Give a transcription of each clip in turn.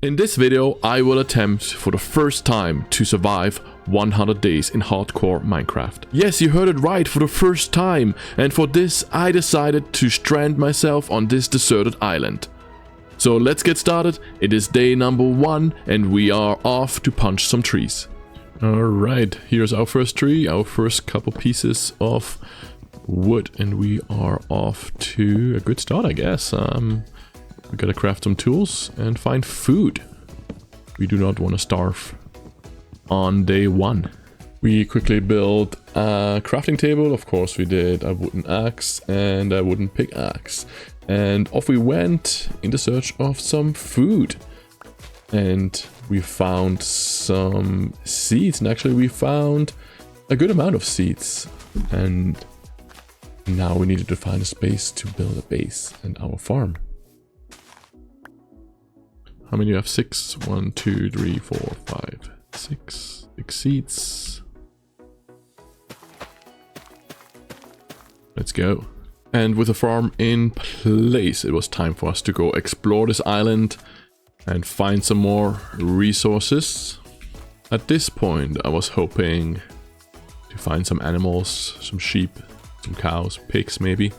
In this video, I will attempt for the first time to survive 100 days in hardcore Minecraft. Yes, you heard it right, for the first time. And for this, I decided to strand myself on this deserted island. So let's get started. It is day number 1 and we are off to punch some trees. Alright, here's our first tree, our first couple pieces of wood, and we are off to a good start, I guess. We gotta craft some tools and find food. We do not want to starve on day 1. We quickly built a crafting table. Of course we did a wooden axe and a wooden pickaxe. And off we went in the search of some food. And we found some seeds, and actually we found a good amount of seeds. And now we needed to find a space to build a base and our farm. How many do you have? 6? 1, 2, 3, 4, 5, 6. 6 seeds. Let's go. And with the farm in place, it was time for us to go explore this island and find some more resources. At this point, I was hoping to find some animals, some sheep, some cows, pigs maybe.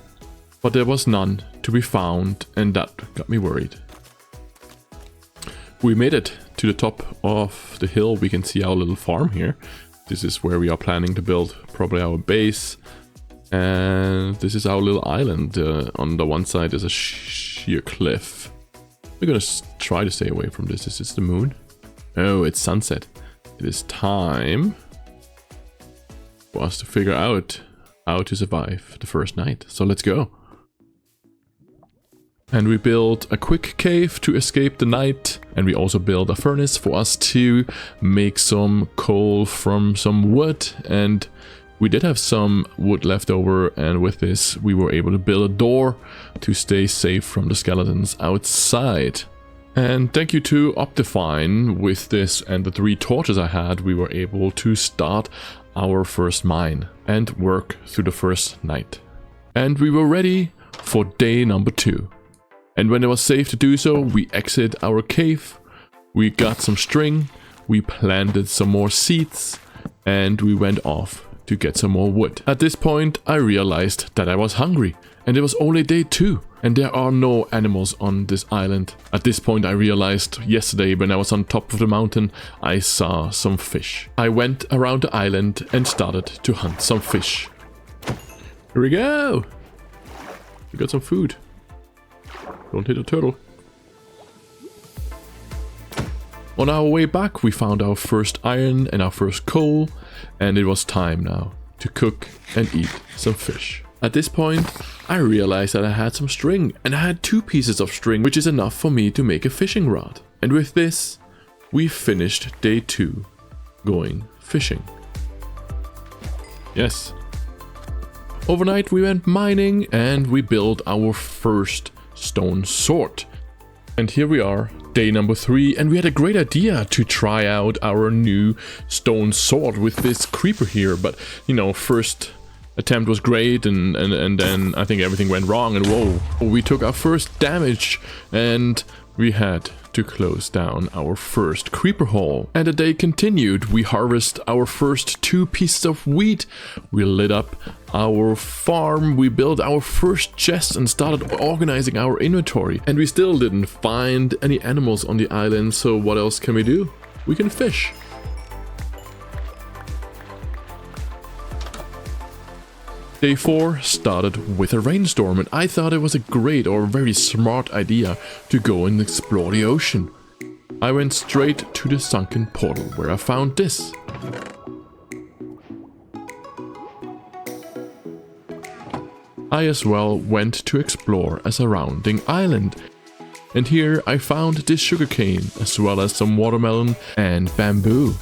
But there was none to be found, and that got me worried. We made it to the top of the hill. We can see our little farm here. This is where we are planning to build probably our base. And this is our little island. On the one side is a sheer cliff. We're gonna try to stay away from this. Is this the moon? Oh, it's sunset. It is time for us to figure out how to survive the first night. So let's go. And we built a quick cave to escape the night. And we also built a furnace for us to make some coal from some wood. And we did have some wood left over. And with this, we were able to build a door to stay safe from the skeletons outside. And thank you to Optifine. With this and the 3 torches I had, we were able to start our first mine and work through the first night. And we were ready for day number 2. And when it was safe to do so, we exited our cave, we got some string, we planted some more seeds, and we went off to get some more wood. At this point, I realized that I was hungry, and it was only day 2, and there are no animals on this island. At this point, I realized yesterday when I was on top of the mountain, I saw some fish. I went around the island and started to hunt some fish. Here we go! We got some food. Don't hit a turtle. On our way back, we found our first iron and our first coal, and it was time now to cook and eat some fish. At this point, I realized that I had some string, and I had 2 pieces of string, which is enough for me to make a fishing rod. And with this, we finished day 2 going fishing. Yes. Overnight, we went mining, and we built our first stone sword. And here we are, day number 3, and we had a great idea to try out our new stone sword with this creeper here, but you know, first attempt was great, and then I think everything went wrong, and whoa, we took our first damage, and we had to close down our first creeper hole. And the day continued. We harvested our first 2 pieces of wheat, we lit up our farm, we built our first chest and started organizing our inventory. And we still didn't find any animals on the island, so what else can we do? We can fish. Day 4 started with a rainstorm, and I thought it was a great or very smart idea to go and explore the ocean. I went straight to the sunken portal where I found this. I as well went to explore a surrounding island. And here I found this sugarcane, as well as some watermelon and bamboo.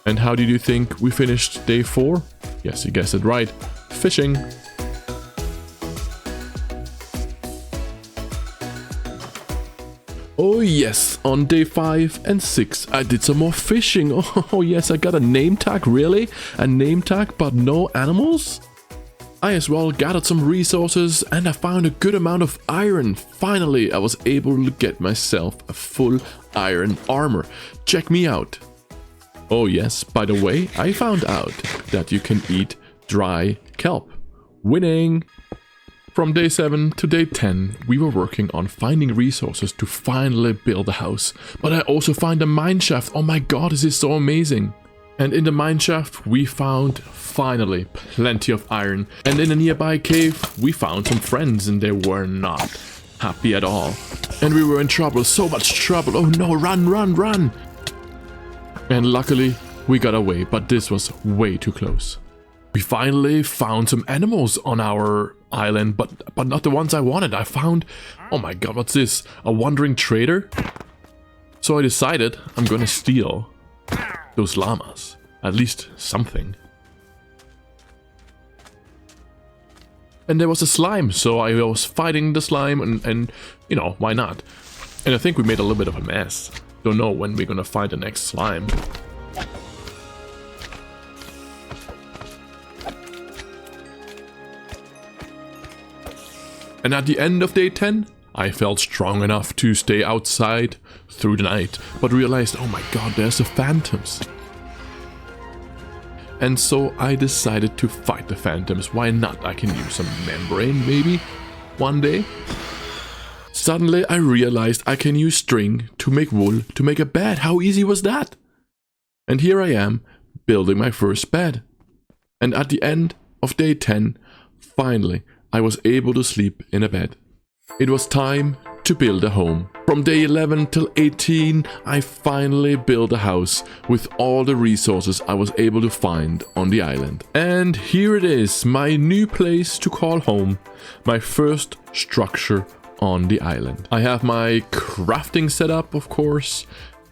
And how did you think we finished day 4? Yes, you guessed it right. Fishing. Oh yes, on day 5 and 6 I did some more fishing. Oh yes, I got a name tag, really? A name tag but no animals? I as well gathered some resources and I found a good amount of iron. Finally, I was able to get myself a full iron armor. Check me out. Oh yes, by the way, I found out that you can eat dry kelp. Winning! From day 7 to day 10, we were working on finding resources to finally build a house. But I also found a mine shaft. Oh my god, this is so amazing! And in the mine shaft, we found, finally, plenty of iron. And in a nearby cave, we found some friends and they were not happy at all. And we were in trouble, so much trouble. Oh no, run, run, run! And luckily, we got away, but this was way too close. We finally found some animals on our island, but not the ones I wanted. I found, oh my god, what's this? A wandering trader? So I decided I'm gonna steal those llamas. At least something. And there was a slime, so I was fighting the slime and you know, why not? And I think we made a little bit of a mess. Don't know when we're gonna find the next slime. And at the end of day 10, I felt strong enough to stay outside through the night, but realized, oh my god, there's the phantoms. And so I decided to fight the phantoms. Why not? I can use some membrane maybe one day. Suddenly I realized I can use string to make wool to make a bed. How easy was that? And here I am building my first bed. And at the end of day 10, finally I was able to sleep in a bed. It was time to build a home. From day 11 till 18, I finally built a house with all the resources I was able to find on the island. And here it is, my new place to call home, my first structure on the island. I have my crafting setup, of course,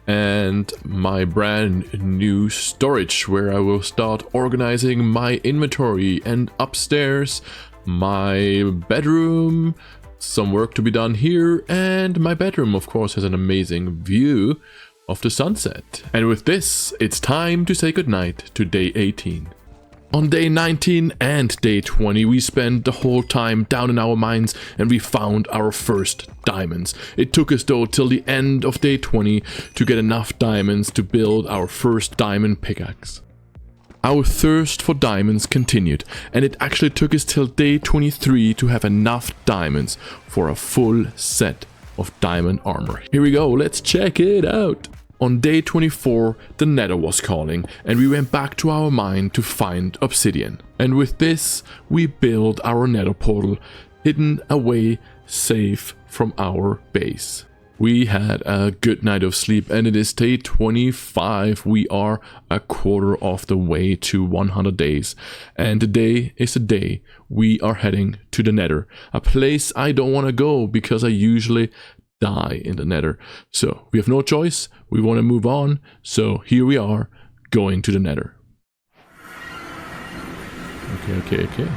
and my brand new storage where I will start organizing my inventory, and upstairs my bedroom, some work to be done here, and my bedroom of course has an amazing view of the sunset. And with this, it's time to say goodnight to day 18. On day 19 and day 20, we spent the whole time down in our mines and we found our first diamonds. It took us though till the end of day 20 to get enough diamonds to build our first diamond pickaxe. Our thirst for diamonds continued, and it actually took us till day 23 to have enough diamonds for a full set of diamond armor. Here we go, let's check it out! On day 24, the Nether was calling, and we went back to our mine to find obsidian. And with this, we built our Nether portal, hidden away, safe from our base. We had a good night of sleep, and it is day 25. We are a quarter of the way to 100 days. And today is the day we are heading to the Nether. A place I don't want to go because I usually die in the Nether. So we have no choice. We want to move on. So here we are going to the Nether. Okay.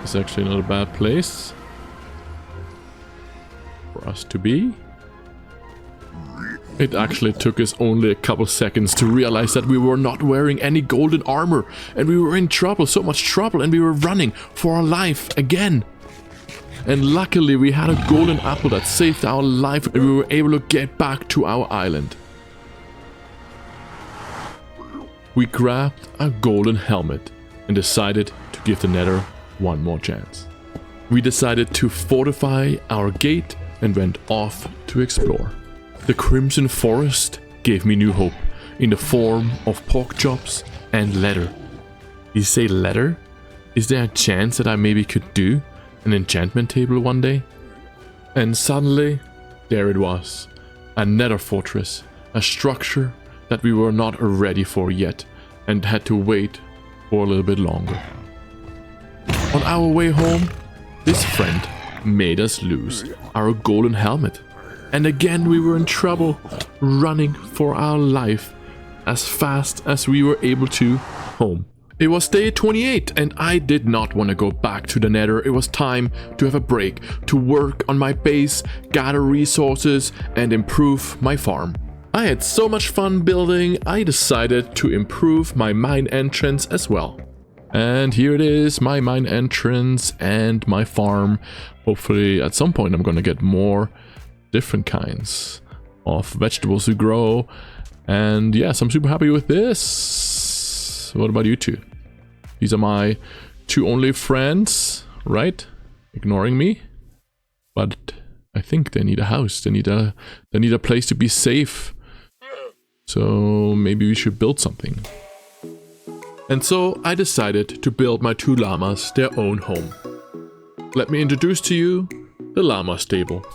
It's actually not a bad place for us to be. It actually took us only a couple seconds to realize that we were not wearing any golden armor and we were in trouble, so much trouble, and we were running for our life again. And luckily we had a golden apple that saved our life and we were able to get back to our island. We grabbed a golden helmet and decided to give the Nether one more chance. We decided to fortify our gate and went off to explore. The Crimson Forest gave me new hope in the form of pork chops and leather. You say leather? Is there a chance that I maybe could do an enchantment table one day? And suddenly, there it was. A Nether fortress, a structure that we were not ready for yet and had to wait for a little bit longer. On our way home, this friend made us lose our golden helmet. And again we were in trouble, running for our life as fast as we were able to home. It was day 28 and I did not want to go back to the Nether. It was time to have a break, to work on my base, gather resources and improve my farm. I had so much fun building, I decided to improve my mine entrance as well. And here it is, my mine entrance and my farm. Hopefully at some point I'm gonna get more different kinds of vegetables to grow. And yes, I'm super happy with this. What about you two? These are my two only friends, right? Ignoring me. But I think they need a house. They need a place to be safe. So maybe we should build something. And so I decided to build my two llamas their own home. Let me introduce to you the llama stable.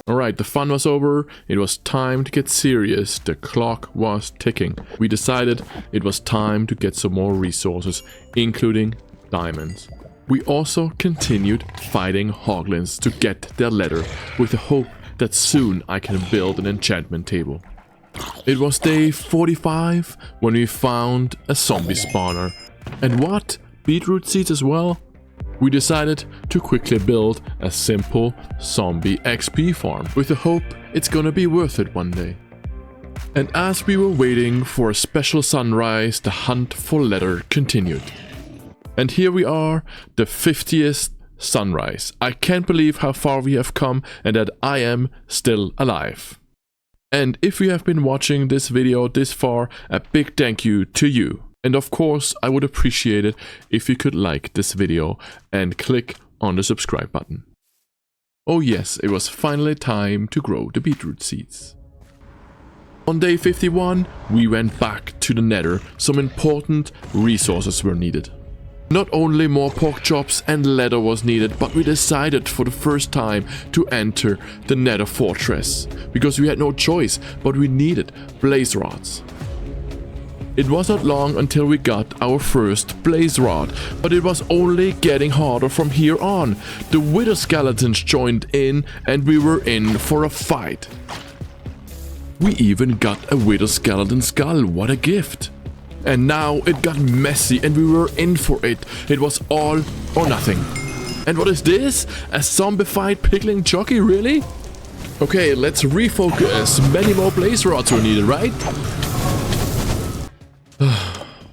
Alright, the fun was over. It was time to get serious. The clock was ticking. We decided it was time to get some more resources, including diamonds. We also continued fighting hoglins to get their leather, with the hope that soon I can build an enchantment table. It was day 45 when we found a zombie spawner. And what? Beetroot seeds as well? We decided to quickly build a simple zombie XP farm, with the hope it's gonna be worth it one day. And as we were waiting for a special sunrise, the hunt for leather continued. And here we are, the 50th sunrise. I can't believe how far we have come and that I am still alive. And if you have been watching this video this far, a big thank you to you. And of course, I would appreciate it if you could like this video and click on the subscribe button. Oh yes, it was finally time to grow the beetroot seeds. On day 51, we went back to the nether. Some important resources were needed. Not only more pork chops and leather was needed, but we decided for the first time to enter the nether fortress. Because we had no choice, but we needed blaze rods. It was not long until we got our first blaze rod, but it was only getting harder from here on. The wither skeletons joined in and we were in for a fight. We even got a wither skeleton skull, what a gift! And now it got messy and we were in for it. It was all or nothing. And what is this? A zombified pickling jockey, really? Okay, let's refocus. Many more blaze rods were needed, right?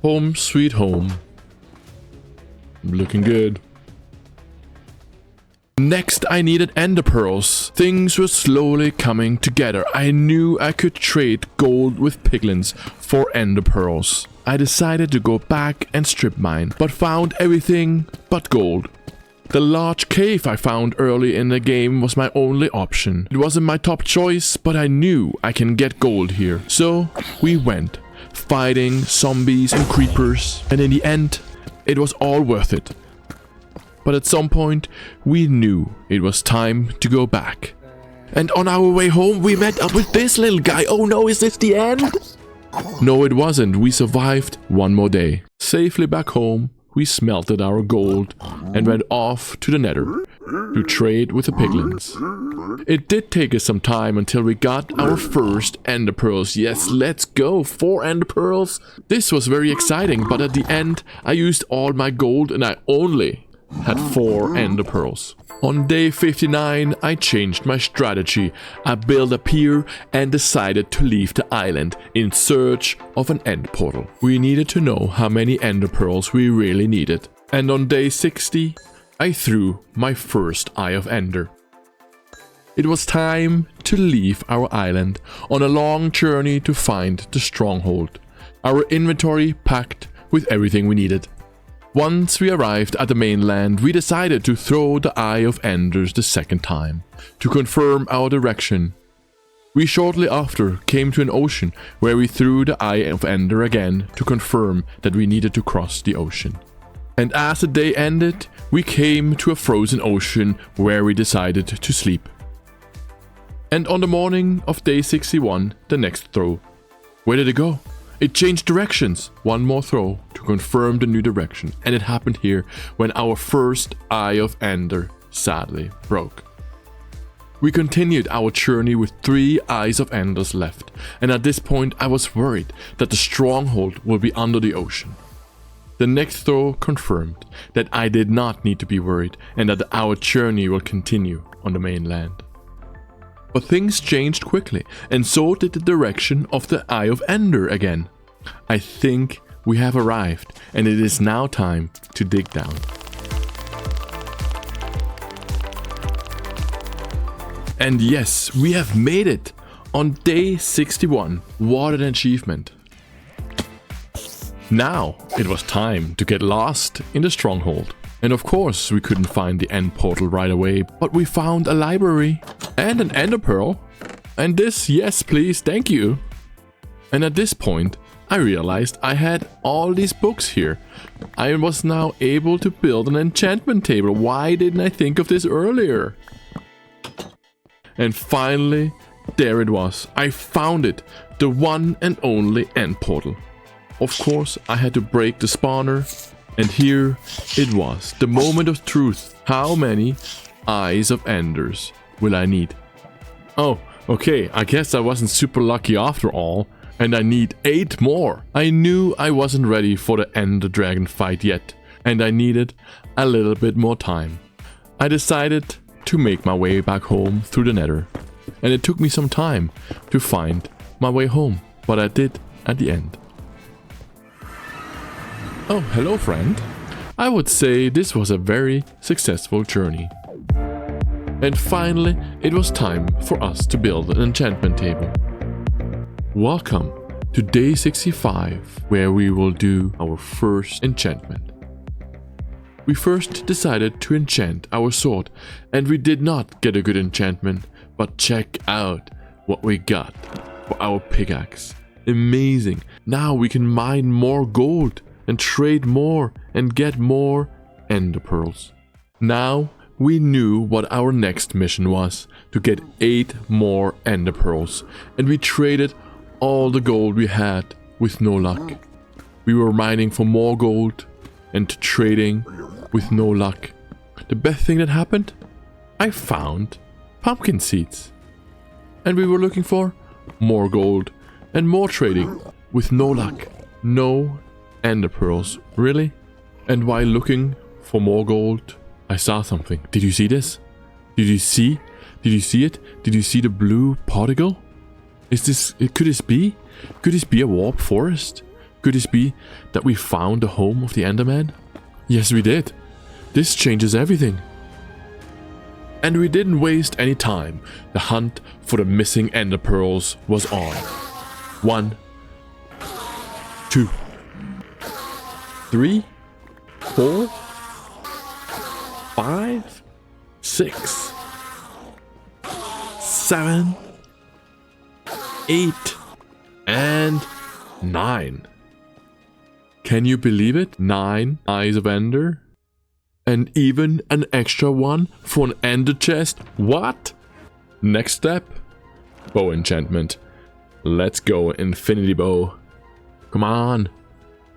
Home sweet home. Looking good. Next, I needed ender pearls. Things were slowly coming together. I knew I could trade gold with piglins for ender pearls. I decided to go back and strip mine, but found everything but gold. The large cave I found early in the game was my only option. It wasn't my top choice, but I knew I can get gold here. So we went, fighting zombies and creepers, and in the end, it was all worth it. But at some point, we knew it was time to go back. And on our way home, we met up with this little guy. Oh no, is this the end? No, it wasn't. We survived one more day. Safely back home, we smelted our gold and went off to the nether to trade with the piglins. It did take us some time until we got our first ender pearls. Yes, let's go, 4 ender pearls. This was very exciting, but at the end, I used all my gold and I only had 4 ender pearls. On day 59, I changed my strategy. I built a pier and decided to leave the island in search of an end portal. We needed to know how many ender pearls we really needed. And on day 60, I threw my first Eye of Ender. It was time to leave our island on a long journey to find the stronghold. Our inventory packed with everything we needed. Once we arrived at the mainland, we decided to throw the Eye of Enders the second time, to confirm our direction. We shortly after came to an ocean, where we threw the Eye of Ender again to confirm that we needed to cross the ocean. And as the day ended, we came to a frozen ocean where we decided to sleep. And on the morning of day 61, the next throw. Where did it go? It changed directions. One more throw to confirm the new direction. And it happened here when our first Eye of Ender sadly broke. We continued our journey with 3 Eyes of Enders left. And at this point I was worried that the stronghold will be under the ocean. The next throw confirmed that I did not need to be worried and that our journey will continue on the mainland. But things changed quickly, and so did the direction of the Eye of Ender again. I think we have arrived, and it is now time to dig down. And yes, we have made it! On day 61, what an achievement! Now it was time to get lost in the stronghold. And of course we couldn't find the end portal right away, but we found a library and an ender pearl. And this, yes please, thank you. And at this point I realized I had all these books here. I was now able to build an enchantment table. Why didn't I think of this earlier? And finally, there it was. I found it. The one and only end portal. Of course, I had to break the spawner. And here it was. The moment of truth. How many Eyes of Enders will I need? Oh, okay. I guess I wasn't super lucky after all. And I need 8 more. I knew I wasn't ready for the Ender Dragon fight yet. And I needed a little bit more time. I decided to make my way back home through the Nether. And it took me some time to find my way home, but I did at the end. Oh, hello friend. I would say this was a very successful journey. And finally, it was time for us to build an enchantment table. Welcome to day 65, where we will do our first enchantment. We first decided to enchant our sword, and we did not get a good enchantment, but check out what we got for our pickaxe. Amazing! Now we can mine more gold and trade more and get more ender pearls. Now we knew what our next mission was, to get 8 more ender pearls, and we traded all the gold we had with no luck. We were mining for more gold and trading with no luck. The best thing that happened? I found pumpkin seeds. And we were looking for more gold and more trading with no luck. No ender pearls. Really? And while looking for more gold, I saw something. Did you see this? Did you see? Did you see it? Did you see the blue particle? Is this... Could this be? Could this be a warp forest? Could this be that we found the home of the Enderman? Yes, we did. This changes everything. And we didn't waste any time. The hunt for the missing ender pearls was on. 1, 2, 3, 4, 5, 6, 7, 8, and 9. Can you believe it? 9 Eyes of Ender? And even an extra one for an ender chest? What? Next step? Bow enchantment. Let's go, infinity bow. Come on.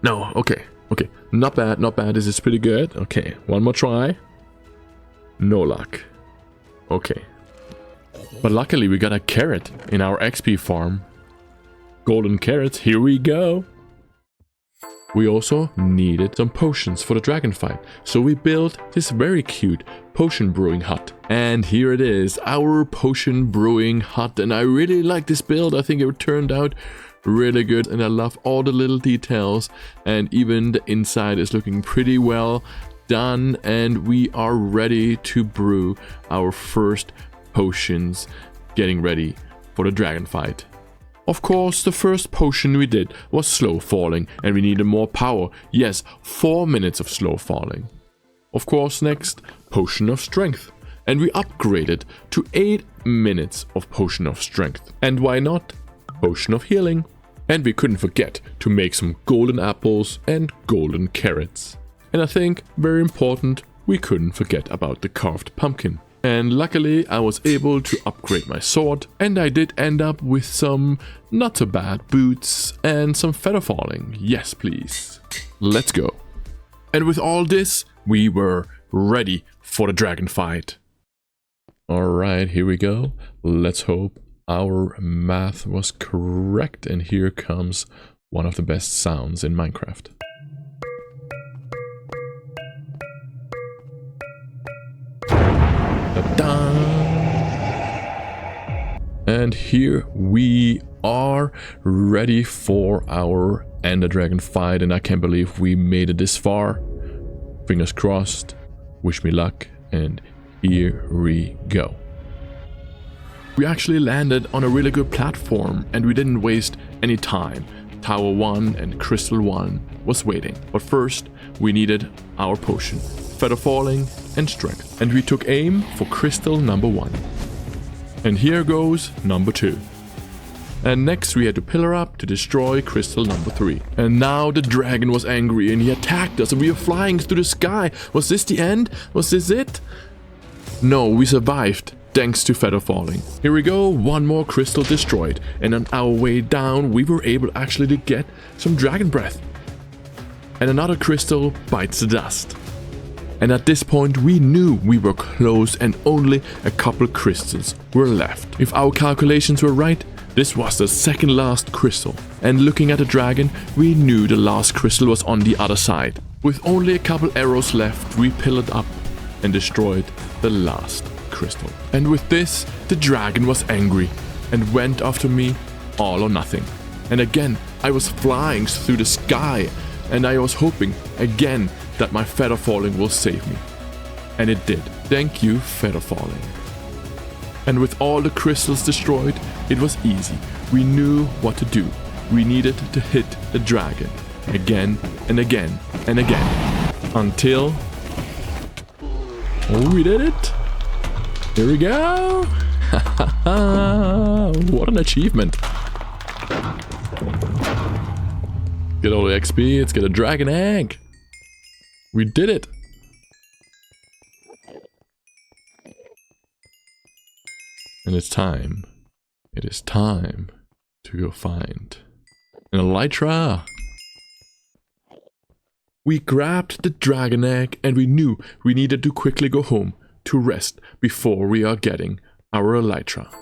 No, okay. Okay, not bad, not bad. This is pretty good. Okay, one more try. No luck. Okay. But luckily we got a carrot in our XP farm. Golden carrots, here we go. We also needed some potions for the dragon fight, so we built this very cute potion brewing hut. And here it is, our potion brewing hut, and I really like this build. I think it turned out really good, and I love all the little details, and even the inside is looking pretty well done, and we are ready to brew our first potions, getting ready for the dragon fight. Of course, the first potion we did was slow falling, and we needed more power. Yes, 4 minutes of slow falling. Of course, next, potion of strength. And we upgraded to 8 minutes of potion of strength. And why not? Potion of healing. And we couldn't forget to make some golden apples and golden carrots. And I think, very important, we couldn't forget about the carved pumpkin. And luckily I was able to upgrade my sword, and I did end up with some not so bad boots and some feather falling. Yes, please. Let's go. And with all this, we were ready for the dragon fight. Alright, here we go. Let's hope our math was correct, and here comes one of the best sounds in Minecraft. And here we are, ready for our and a dragon fight, and I can't believe we made it this far. Fingers crossed, wish me luck, and here we go. We actually landed on a really good platform, and we didn't waste any time. Tower 1 and Crystal 1 was waiting, but first we needed our potion, Feather Falling and Strength, and we took aim for Crystal number 1. And here goes number 2. And next we had to pillar up to destroy Crystal number 3. And now the dragon was angry and he attacked us and we were flying through the sky. Was this the end? Was this it? No, we survived, thanks to Feather Falling. Here we go, one more crystal destroyed. And on our way down we were able actually to get some dragon breath. And another crystal bites the dust. And at this point we knew we were close and only a couple crystals were left. If our calculations were right, this was the second last crystal, and looking at the dragon, we knew the last crystal was on the other side. With only a couple arrows left, we pillared up and destroyed the last crystal. And with this, the dragon was angry and went after me all or nothing. And again, I was flying through the sky, and I was hoping again that my Feather Falling will save me. And it did. Thank you, Feather Falling. And with all the crystals destroyed, it was easy. We knew what to do. We needed to hit the dragon again and again and again until... Oh, we did it! Here we go! What an achievement! Get all the XP, let's get a dragon egg! We did it! And it's time. It is time to go find an elytra. We grabbed the dragon egg and we knew we needed to quickly go home to rest before we are getting our elytra.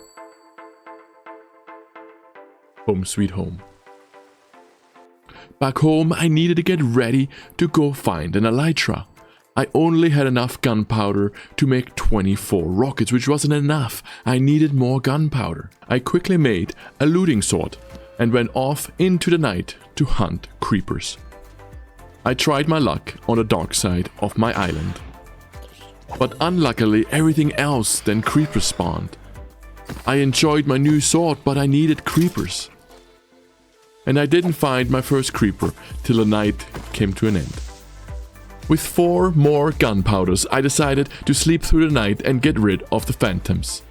Home sweet home. Back home I needed to get ready to go find an elytra. I only had enough gunpowder to make 24 rockets, which wasn't enough. I needed more gunpowder. I quickly made a looting sword and went off into the night to hunt creepers. I tried my luck on the dark side of my island. But unluckily, everything else than creepers spawned. I enjoyed my new sword, but I needed creepers. And I didn't find my first creeper till the night came to an end. With 4 more gunpowders, I decided to sleep through the night and get rid of the phantoms.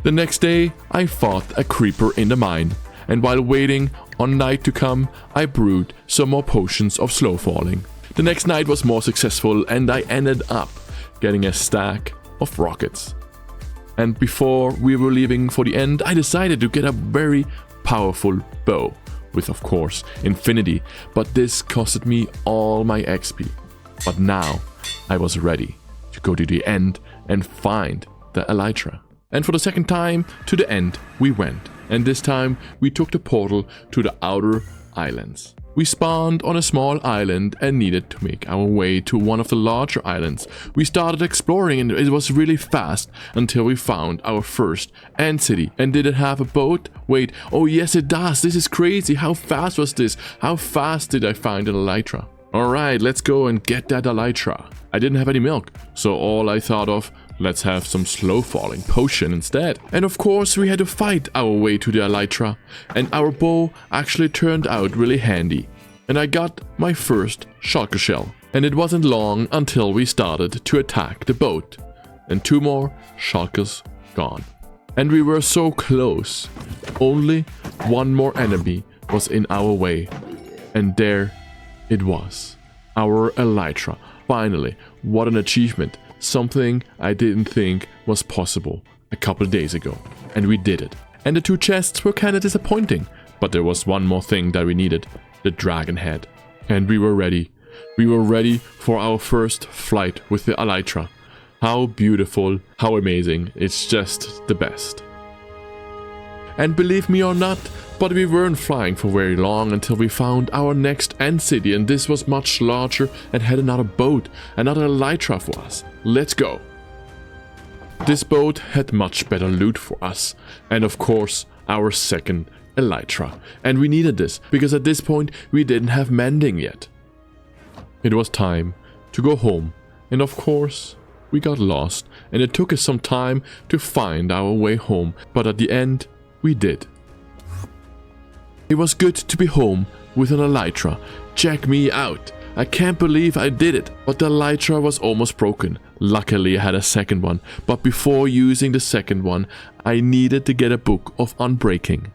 The next day, I fought a creeper in the mine, and while waiting on night to come, I brewed some more potions of slow falling. The next night was more successful, and I ended up getting a stack of rockets. And before we were leaving for the end, I decided to get a very powerful bow, with of course infinity, but this costed me all my XP. But now, I was ready to go to the end and find the elytra. And for the second time, to the end we went. And this time, we took the portal to the outer islands. We spawned on a small island and needed to make our way to one of the larger islands. We started exploring and it was really fast until we found our first Ant City. And did it have a boat? Wait, oh yes it does. This is crazy. How fast was this? How fast did I find an elytra? Alright, let's go and get that elytra. I didn't have any milk, so all I thought of, let's have some slow falling potion instead. And of course we had to fight our way to the elytra, and our bow actually turned out really handy. And I got my first shulker shell. And it wasn't long until we started to attack the boat. And 2 more shulkers gone. And we were so close. Only 1 more enemy was in our way. And there it was, our elytra. Finally, what an achievement. Something I didn't think was possible a couple days ago. And we did it. And the 2 chests were kinda disappointing. But there was one more thing that we needed, the dragon head. And we were ready. We were ready for our first flight with the elytra. How beautiful, how amazing, it's just the best. And believe me or not, but we weren't flying for very long until we found our next Ant City, and this was much larger and had another boat, another elytra for us. Let's go! This boat had much better loot for us, and of course our second elytra. And we needed this, because at this point we didn't have mending yet. It was time to go home, and of course, we got lost, and it took us some time to find our way home, but at the end, we did. It was good to be home with an elytra. Check me out. I can't believe I did it, but the elytra was almost broken. Luckily I had a second one, but before using the second one, I needed to get a book of unbreaking.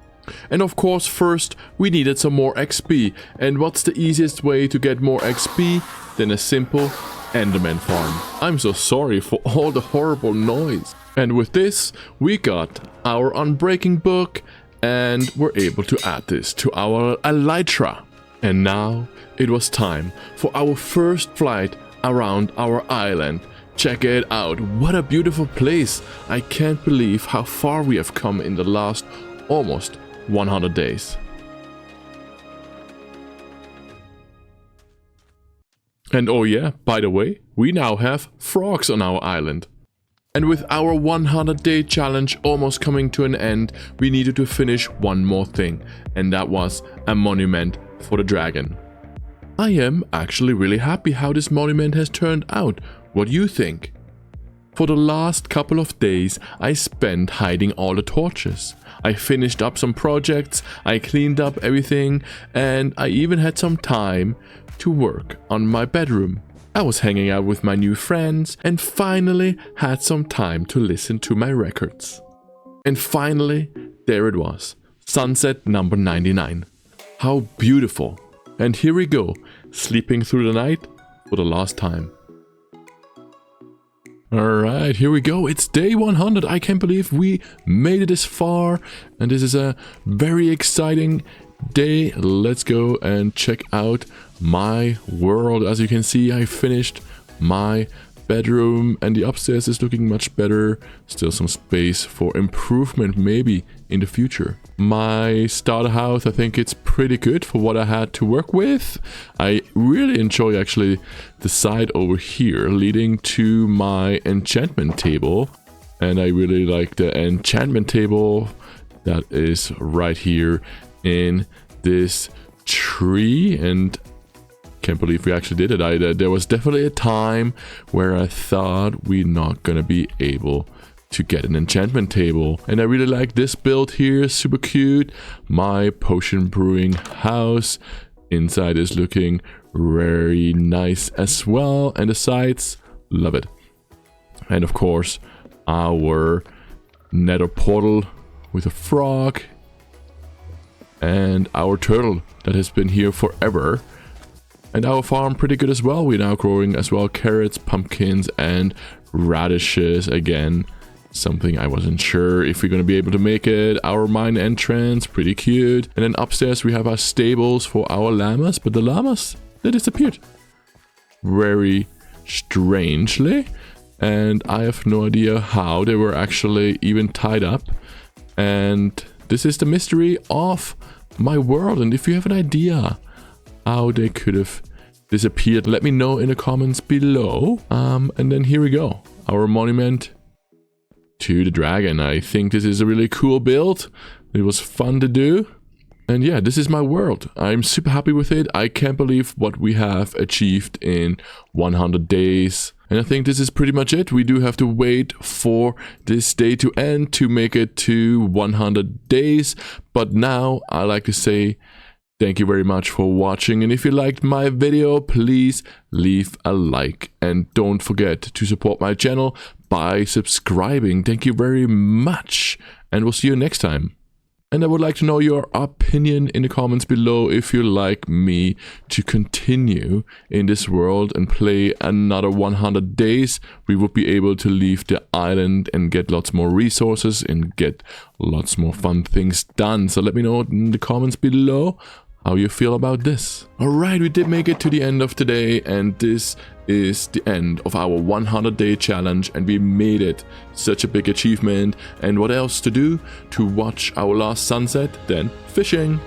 And of course first we needed some more XP, and what's the easiest way to get more XP than a simple Enderman farm? I'm so sorry for all the horrible noise. And with this we got our unbreaking book, and we're able to add this to our elytra. And now it was time for our first flight around our island. Check it out, what a beautiful place. I can't believe how far we have come in the last almost 100 days. And oh yeah, by the way, we now have frogs on our island. And with our 100-day challenge almost coming to an end, we needed to finish one more thing, and that was a monument for the dragon. I am actually really happy how this monument has turned out. What do you think? For the last couple of days, I spent hiding all the torches. I finished up some projects, I cleaned up everything, and I even had some time to work on my bedroom. I was hanging out with my new friends and finally had some time to listen to my records. And finally, there it was, sunset number 99. How beautiful. And here we go, sleeping through the night for the last time. Alright, here we go. It's day 100. I can't believe we made it this far. And this is a very exciting day. Let's go and check out my world. As you can see, I finished my bedroom and the upstairs is looking much better. Still some space for improvement maybe in the future. My starter house, I think it's pretty good for what I had to work with. I really enjoy actually the side over here leading to my enchantment table. And I really like the enchantment table that is right here in this tree, and can't believe we actually did it. There was definitely a time where I thought we're not gonna be able to get an enchantment table, and I really like this build here, super cute. My potion brewing house inside is looking very nice as well, and the sides, love it. And of course our nether portal with a frog and our turtle that has been here forever. And our farm pretty good as well. We're now growing as well carrots, pumpkins, and radishes again. Something I wasn't sure if we're going to be able to make it. Our mine entrance, pretty cute. And then upstairs we have our stables for our llamas, but the llamas, they disappeared. Very strangely. And I have no idea how they were actually even tied up. And this is the mystery of my world. And if you have an idea how they could have disappeared, let me know in the comments below. And then here we go, our monument to the dragon. I think this is a really cool build. It was fun to do. And yeah, this is my world. I'm super happy with it. I can't believe what we have achieved in 100 days. And I think this is pretty much it. We do have to wait for this day to end to make it to 100 days. But now I like to say thank you very much for watching. And if you liked my video, please leave a like. And don't forget to support my channel by subscribing. Thank you very much. And we'll see you next time. And I would like to know your opinion in the comments below if you like me to continue in this world and play another 100 days. We would be able to leave the island and get lots more resources and get lots more fun things done. So let me know in the comments below how you feel about this. Alright, we did make it to the end of today, and this is the end of our 100-day challenge, and we made it. Such a big achievement. And what else to do to watch our last sunset than fishing?